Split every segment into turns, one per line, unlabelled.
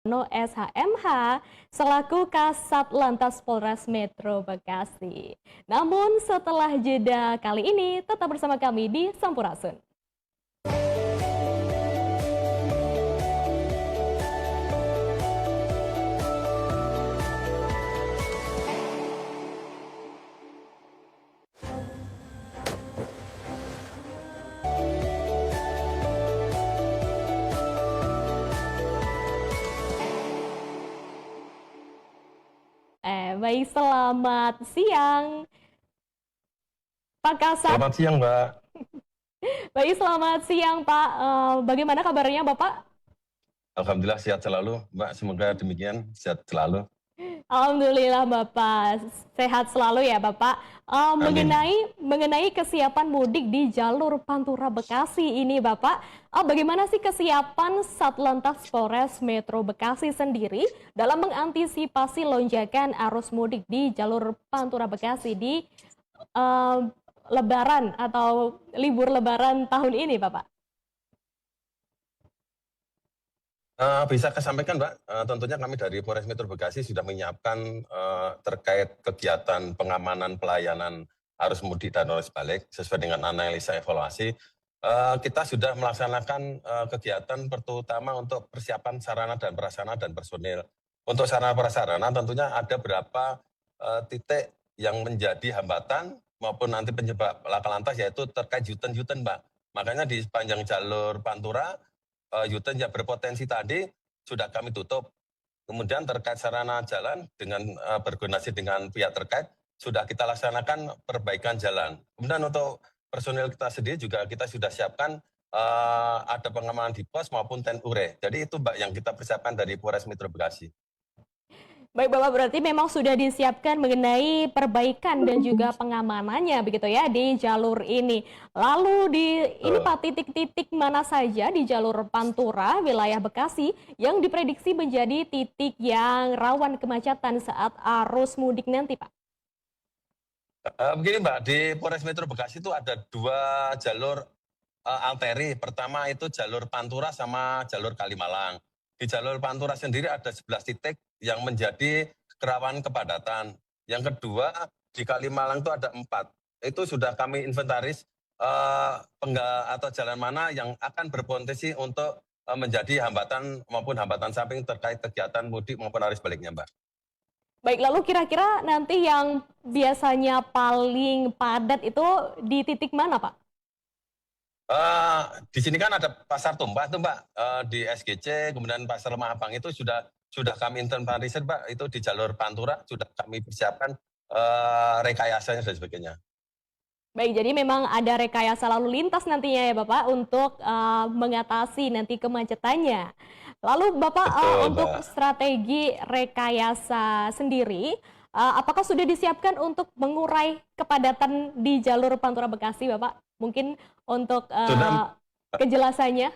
SHMH selaku Kasat Lantas Polres Metro Bekasi. Namun setelah jeda kali ini tetap bersama kami di Sampurasun. Baik, selamat siang, Pak Kasat.
Selamat siang, Mbak.
Baik, selamat siang, Pak. Bagaimana kabarnya, Bapak?
Alhamdulillah sehat selalu, Mbak. Semoga demikian, sehat selalu.
Alhamdulillah, Bapak. Sehat selalu ya, Bapak.
Amin.
Mengenai kesiapan mudik di jalur Pantura Bekasi ini, Bapak, bagaimana sih kesiapan Satlantas Polres Metro Bekasi sendiri dalam mengantisipasi lonjakan arus mudik di jalur Pantura Bekasi di Lebaran atau libur Lebaran tahun ini, Bapak?
Bisa saya sampaikan, Mbak, tentunya kami dari Polres Metro Bekasi sudah menyiapkan terkait kegiatan pengamanan pelayanan arus mudik dan arus balik sesuai dengan analisa evaluasi. Kita sudah melaksanakan kegiatan terutama untuk persiapan sarana dan prasarana dan personil. Untuk sarana prasarana tentunya ada beberapa titik yang menjadi hambatan maupun nanti penyebab laka lantas, yaitu terkait U-turn, Mbak. Makanya di sepanjang jalur Pantura, U-turn yang berpotensi tadi sudah kami tutup. Kemudian terkait sarana jalan dengan berkoordinasi dengan pihak terkait sudah kita laksanakan perbaikan jalan. Kemudian untuk personil kita sendiri juga kita sudah siapkan ada pengamanan di pos maupun tent ure. Jadi itu, Mbak, yang kita persiapkan dari Polres Metro Bekasi.
Baik, Bapak, berarti memang sudah disiapkan mengenai perbaikan dan juga pengamanannya begitu ya di jalur ini. Lalu ini Pak, titik-titik mana saja di jalur Pantura wilayah Bekasi yang diprediksi menjadi titik yang rawan kemacetan saat arus mudik nanti, Pak?
Begini, Mbak, di Polres Metro Bekasi itu ada dua jalur arteri. Pertama itu jalur Pantura sama jalur Kalimalang. Di jalur Pantura sendiri ada 11 titik yang menjadi kerawan kepadatan. Yang kedua di Kalimalang itu ada 4. Itu sudah kami inventaris atau jalan mana yang akan berpotensi untuk menjadi hambatan maupun hambatan samping terkait kegiatan mudik maupun arus baliknya, Mbak.
Baik, lalu kira-kira nanti yang biasanya paling padat itu di titik mana, Pak?
Di sini kan ada pasar tumpah tuh, Mbak, di SGC, kemudian pasar Lemah Abang itu sudah kami inventarisir, Mbak, itu di jalur Pantura sudah kami persiapkan rekayasanya dan sebagainya.
Baik, jadi memang ada rekayasa lalu lintas nantinya ya Bapak untuk mengatasi nanti kemacetannya. Lalu Bapak
Betul,
untuk
Mbak.
strategi rekayasa sendiri, apakah sudah disiapkan untuk mengurai kepadatan di jalur Pantura Bekasi, Bapak? Mungkin untuk
Sudah,
kejelasannya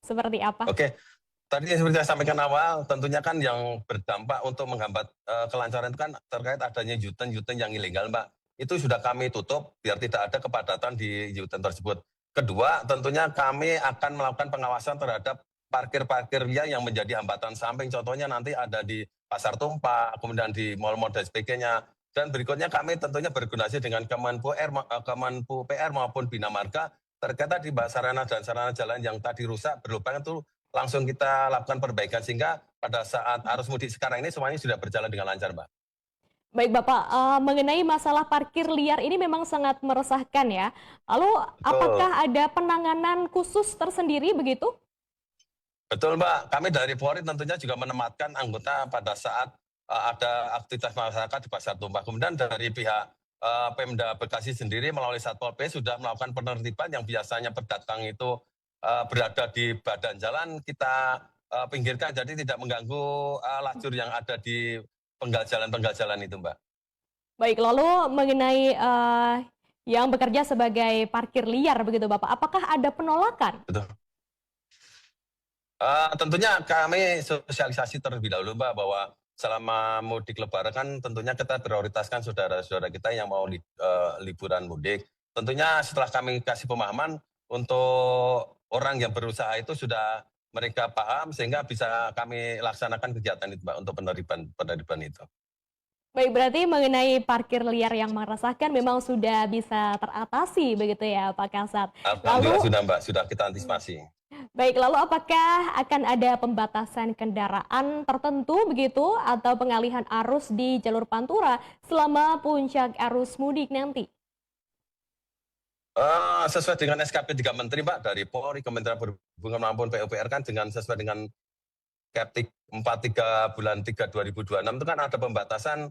seperti apa?
oke. Tadi seperti saya sampaikan awal, tentunya kan yang berdampak untuk menghambat kelancaran itu kan terkait adanya U-turn yang ilegal, Mbak. Itu sudah kami tutup biar tidak ada kepadatan di U-turn tersebut. Kedua, tentunya kami akan melakukan pengawasan terhadap parkir-parkir liar yang menjadi hambatan samping. Contohnya nanti ada di Pasar Tumpah, kemudian di mal-mal dan sebagainya. Dan berikutnya kami tentunya berkoordinasi dengan Kemenpu PR maupun Bina Marga terkait tadi, Mbak, sarana dan sarana jalan yang tadi rusak berlubang itu langsung kita lakukan perbaikan sehingga pada saat arus mudik sekarang ini semuanya sudah berjalan dengan lancar, Mbak.
Baik Bapak, mengenai masalah parkir liar ini memang sangat meresahkan ya. Lalu
Betul,
apakah ada penanganan khusus tersendiri begitu?
betul, Mbak. Kami dari Polri tentunya juga menempatkan anggota pada saat ada aktivitas masyarakat di Pasar Tumpah. Kemudian dari pihak Pemda Bekasi sendiri melalui Satpol PP sudah melakukan penertiban yang biasanya pedagang itu berada di badan jalan, kita pinggirkan jadi tidak mengganggu lajur yang ada di penggal jalan itu, Mbak.
Baik, lalu mengenai yang bekerja sebagai parkir liar begitu Bapak, apakah ada penolakan?
Betul. Tentunya kami sosialisasi terlebih dahulu, Mbak, bahwa selama mudik lebaran kan tentunya kita prioritaskan saudara-saudara kita yang mau liburan mudik. Tentunya setelah kami kasih pemahaman untuk orang yang berusaha itu sudah mereka paham sehingga bisa kami laksanakan kegiatan itu Mbak untuk penertiban itu.
Baik, berarti mengenai parkir liar yang meresahkan memang sudah bisa teratasi begitu ya Pak Kasat.
Alhamdulillah
Lalu
sudah Mbak, sudah kita antisipasi.
baik, lalu apakah akan ada pembatasan kendaraan tertentu begitu atau pengalihan arus di jalur Pantura selama puncak arus mudik nanti?
Sesuai dengan SKP 3 Menteri Mbak dari Polri, Kementerian Perhubungan maupun PUPR kan sesuai dengan Keptik 43 bulan 3 2026 itu kan ada pembatasan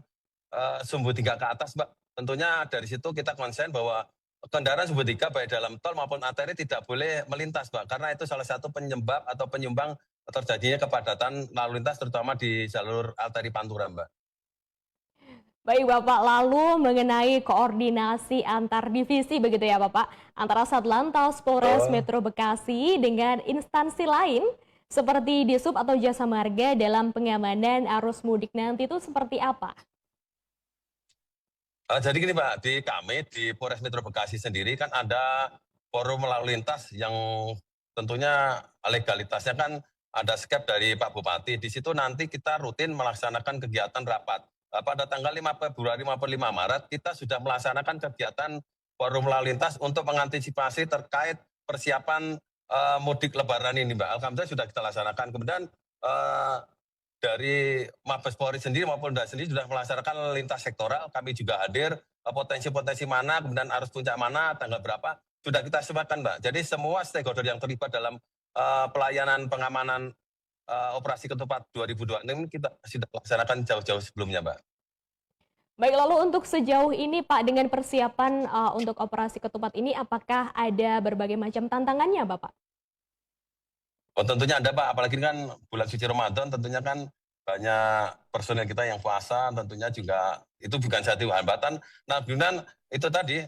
sumbu 3 ke atas Mbak. Tentunya dari situ kita konsen bahwa kendaraan sumbu 3 baik dalam tol maupun arteri tidak boleh melintas Mbak. Karena itu salah satu penyebab atau penyumbang terjadinya kepadatan lalu lintas terutama di jalur arteri Pantura Mbak.
Baik Bapak, lalu mengenai koordinasi antar divisi begitu ya Bapak, antara Satlantas Polres
Oh.
Metro Bekasi dengan instansi lain seperti Disub atau Jasa Marga dalam pengamanan arus mudik nanti itu seperti apa?
Jadi gini Pak, kami di Polres Metro Bekasi sendiri kan ada forum lalu lintas yang tentunya legalitasnya kan ada skep dari Pak Bupati. Di situ nanti kita rutin melaksanakan kegiatan rapat. Pada tanggal 5 Februari maupun 5 Maret kita sudah melaksanakan kegiatan forum lalu lintas untuk mengantisipasi terkait persiapan mudik Lebaran ini Mbak. Alhamdulillah sudah kita laksanakan. Kemudian dari Mabes Polri sendiri maupun Polda sendiri sudah melaksanakan lintas sektoral. Kami juga hadir potensi-potensi mana, kemudian arus puncak mana, tanggal berapa, sudah kita sebarkan Mbak. Jadi semua stakeholder yang terlibat dalam pelayanan pengamanan operasi ketupat 2026 ini kita sudah laksanakan jauh-jauh sebelumnya Mbak.
Baik, lalu untuk sejauh ini Pak dengan persiapan untuk operasi ketupat ini apakah ada berbagai macam tantangannya Bapak?
Oh tentunya ada Pak, apalagi kan bulan suci Ramadan tentunya kan banyak personel kita yang puasa, tentunya juga itu bukan satu hambatan. Nah kemudian itu tadi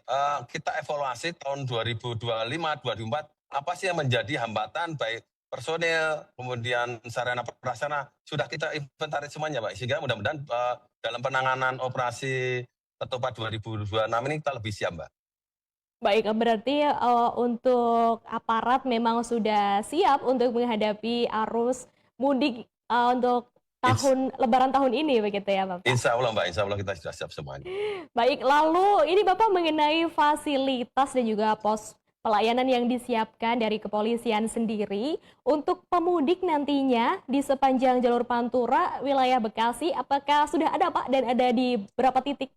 kita evaluasi tahun 2025-2024 apa sih yang menjadi hambatan baik personel, kemudian sarana prasarana sudah kita inventaris semuanya Pak, sehingga mudah-mudahan dalam penanganan operasi ketupat 2026 ini kita lebih siap Mbak.
Baik, berarti untuk aparat memang sudah siap untuk menghadapi arus mudik untuk Lebaran tahun ini begitu ya Bapak?
Insya Allah Mbak, insya Allah kita sudah siap semuanya.
Baik, lalu ini Bapak mengenai fasilitas dan juga pos pelayanan yang disiapkan dari kepolisian sendiri untuk pemudik nantinya di sepanjang jalur Pantura wilayah Bekasi, apakah sudah ada Pak dan ada di berapa titik?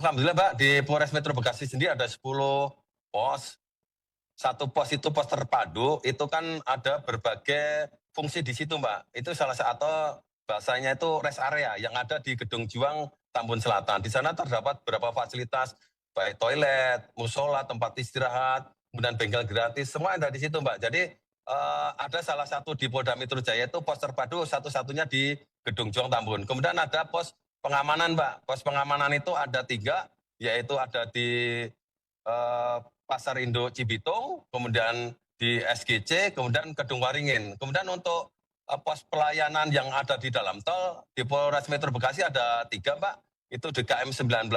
Alhamdulillah Mbak, di Polres Metro Bekasi sendiri ada 10 pos. Satu pos itu pos terpadu, itu kan ada berbagai fungsi di situ Mbak. Itu salah satu bahasanya itu rest area yang ada di Gedung Juang, Tambun Selatan. Di sana terdapat beberapa fasilitas, baik toilet, musola, tempat istirahat, kemudian bengkel gratis, semua ada di situ Mbak. Jadi ada salah satu di Polda Metro Jaya itu pos terpadu satu-satunya di Gedung Juang Tambun. Kemudian ada pos pengamanan Mbak. Pos pengamanan itu ada 3, yaitu ada di Pasar Indo Cibitung, kemudian di SGC, kemudian Kedung Waringin. Kemudian untuk pos pelayanan yang ada di dalam tol, di Polres Metro Bekasi ada 3 Mbak. Itu di KM 19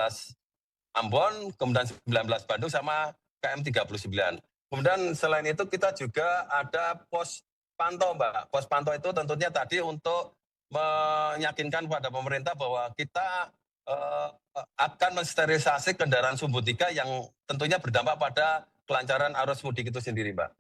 Ambon, kemudian 19 Bandung, sama KM 39. Kemudian selain itu kita juga ada pos pantau Mbak. Pos pantau itu tentunya tadi untuk meyakinkan kepada pemerintah bahwa kita akan mensterilisasi kendaraan sumbu 3 yang tentunya berdampak pada kelancaran arus mudik itu sendiri Mbak.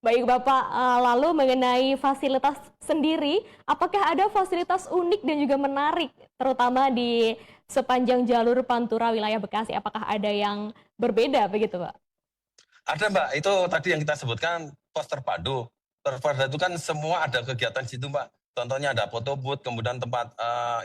Baik Bapak, lalu mengenai fasilitas sendiri, apakah ada fasilitas unik dan juga menarik, terutama di sepanjang jalur Pantura wilayah Bekasi, apakah ada yang berbeda begitu Pak?
Ada Mbak, itu tadi yang kita sebutkan pos terpadu. Terpadu itu kan semua ada kegiatan di situ Mbak. Contohnya ada foto booth, kemudian tempat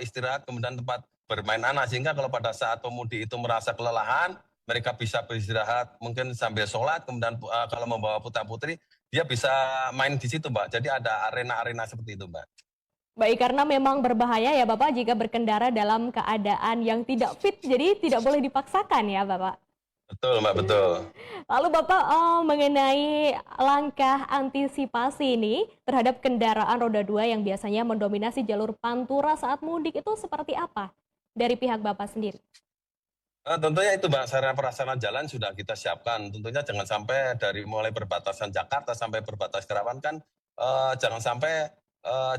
istirahat, kemudian tempat bermain anak. Sehingga kalau pada saat pemudik itu merasa kelelahan, mereka bisa beristirahat mungkin sambil sholat, kemudian kalau membawa putra-putri, dia bisa main di situ Mbak. Jadi ada arena-arena seperti itu Mbak.
Baik, karena memang berbahaya ya Bapak jika berkendara dalam keadaan yang tidak fit, jadi tidak boleh dipaksakan ya Bapak.
Betul Mbak, betul.
Lalu Bapak mengenai langkah antisipasi ini terhadap kendaraan roda 2 yang biasanya mendominasi jalur Pantura saat mudik itu seperti apa dari pihak Bapak sendiri?
Tentunya itu Mbak, sarana prasarana jalan sudah kita siapkan. Tentunya jangan sampai dari mulai perbatasan Jakarta sampai perbatas Kerawang kan, jangan sampai,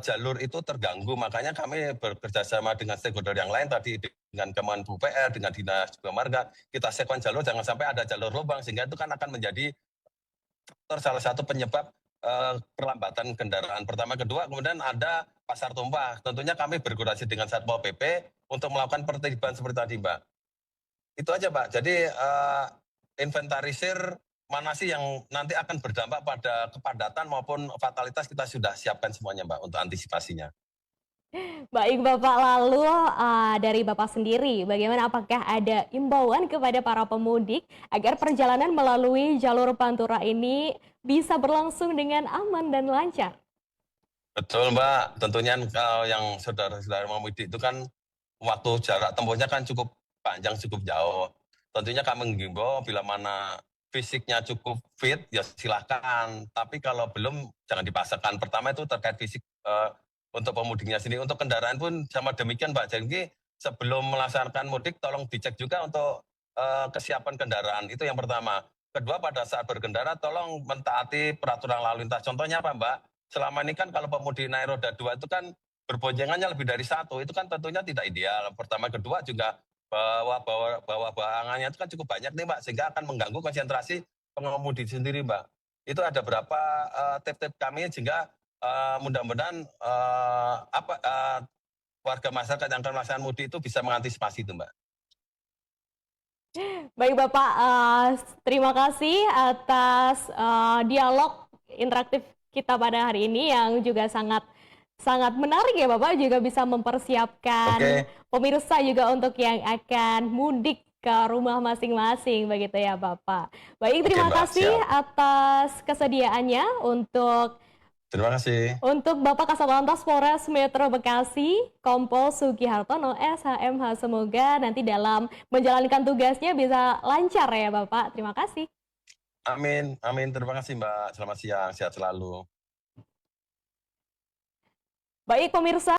jalur itu terganggu. Makanya kami bekerja sama dengan stakeholder yang lain tadi, dengan Kemenhub UPR, dengan Dinas Bina Marga, kita siapkan jalur jangan sampai ada jalur lubang, sehingga itu kan akan menjadi salah satu penyebab, perlambatan kendaraan pertama. Kedua, kemudian ada pasar tumpah. Tentunya kami berkoordinasi dengan Satpol PP untuk melakukan penertiban seperti tadi, Mbak. Itu aja, Pak. Jadi, inventarisir mana sih yang nanti akan berdampak pada kepadatan maupun fatalitas kita sudah siapkan semuanya, Mbak, untuk antisipasinya.
Baik Bapak, lalu dari Bapak sendiri, bagaimana apakah ada imbauan kepada para pemudik agar perjalanan melalui jalur Pantura ini bisa berlangsung dengan aman dan lancar?
Betul, Mbak. Tentunya kalau yang saudara-saudara mau mudik itu kan waktu jarak tempuhnya kan cukup panjang, cukup jauh. Tentunya kami menghimbau bila mana fisiknya cukup fit, ya silahkan. Tapi kalau belum, jangan dipaksakan. Pertama itu terkait fisik untuk pemudiknya sendiri. Untuk kendaraan pun sama demikian, Pak. Jadi sebelum melaksanakan mudik, tolong dicek juga untuk kesiapan kendaraan. Itu yang pertama. Kedua, pada saat berkendara, tolong mentaati peraturan lalu lintas. Contohnya apa, Mbak? Selama ini kan kalau pemudik naik roda 2 itu kan berboncengannya lebih dari satu, itu kan tentunya tidak ideal. Pertama, kedua juga bawa barangannya itu kan cukup banyak nih, Mbak, sehingga akan mengganggu konsentrasi pengemudi sendiri, Mbak. Itu ada beberapa tip-tip kami sehingga mudah-mudahan warga masyarakat yang akan melaksanakan mudik itu bisa mengantisipasi itu, Mbak.
Baik Bapak, terima kasih atas dialog interaktif kita pada hari ini yang juga sangat sangat menarik ya Bapak, juga bisa mempersiapkan
Oke,
pemirsa juga untuk yang akan mudik ke rumah masing-masing begitu ya Bapak. Baik,
oke,
terima
Mbak,
kasih
siap.
atas kesediaannya
Terima kasih.
untuk Bapak Kasatlantas Polres Metro Bekasi, Kompol Sugihartono SHMH. Semoga nanti dalam menjalankan tugasnya bisa lancar ya Bapak. Terima kasih.
Amin, amin. Terima kasih, Mbak. Selamat siang, sehat selalu.
Baik pemirsa.